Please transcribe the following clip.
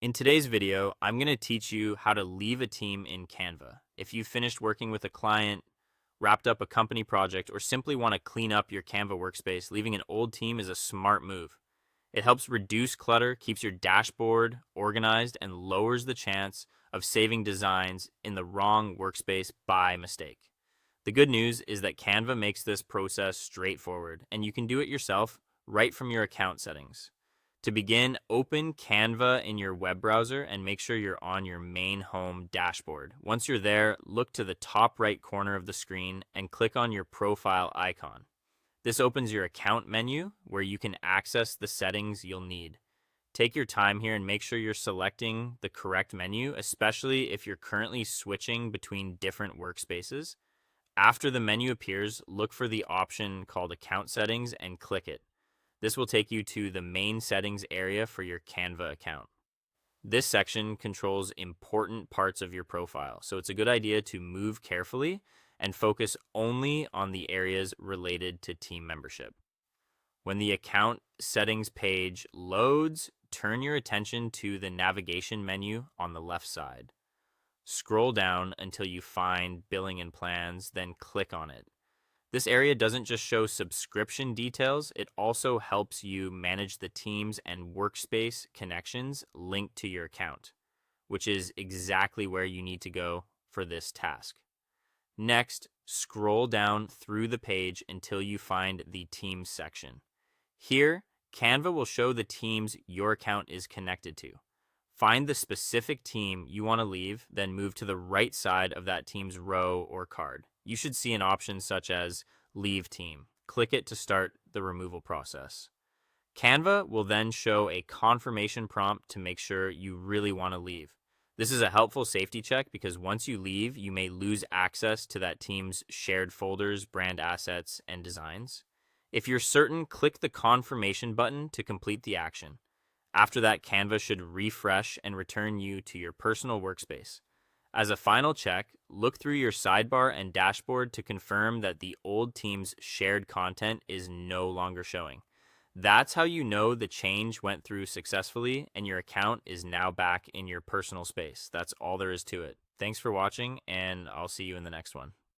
In today's video, I'm going to teach you how to leave a team in Canva. If you've finished working with a client, wrapped up a company project, or simply want to clean up your Canva workspace, leaving an old team is a smart move. It helps reduce clutter, keeps your dashboard organized, and lowers the chance of saving designs in the wrong workspace by mistake. The good news is that Canva makes this process straightforward, and you can do it yourself right from your account settings. To begin, open Canva in your web browser and make sure you're on your main home dashboard. Once you're there, look to the top right corner of the screen and click on your profile icon. This opens your account menu where you can access the settings you'll need. Take your time here and make sure you're selecting the correct menu, especially if you're currently switching between different workspaces. After the menu appears, look for the option called Account Settings and click it. This will take you to the main settings area for your Canva account. This section controls important parts of your profile, so it's a good idea to move carefully and focus only on the areas related to team membership. When the account settings page loads, turn your attention to the navigation menu on the left side. Scroll down until you find Billing and Plans, then click on it. This area doesn't just show subscription details, it also helps you manage the teams and workspace connections linked to your account, which is exactly where you need to go for this task. Next, scroll down through the page until you find the Teams section. Here, Canva will show the teams your account is connected to. Find the specific team you want to leave, then move to the right side of that team's row or card. You should see an option such as Leave Team. Click it to start the removal process. Canva will then show a confirmation prompt to make sure you really want to leave. This is a helpful safety check because once you leave, you may lose access to that team's shared folders, brand assets, and designs. If you're certain, click the confirmation button to complete the action. After that, Canva should refresh and return you to your personal workspace. As a final check, look through your sidebar and dashboard to confirm that the old team's shared content is no longer showing. That's how you know the change went through successfully and your account is now back in your personal space. That's all there is to it. Thanks for watching, and I'll see you in the next one.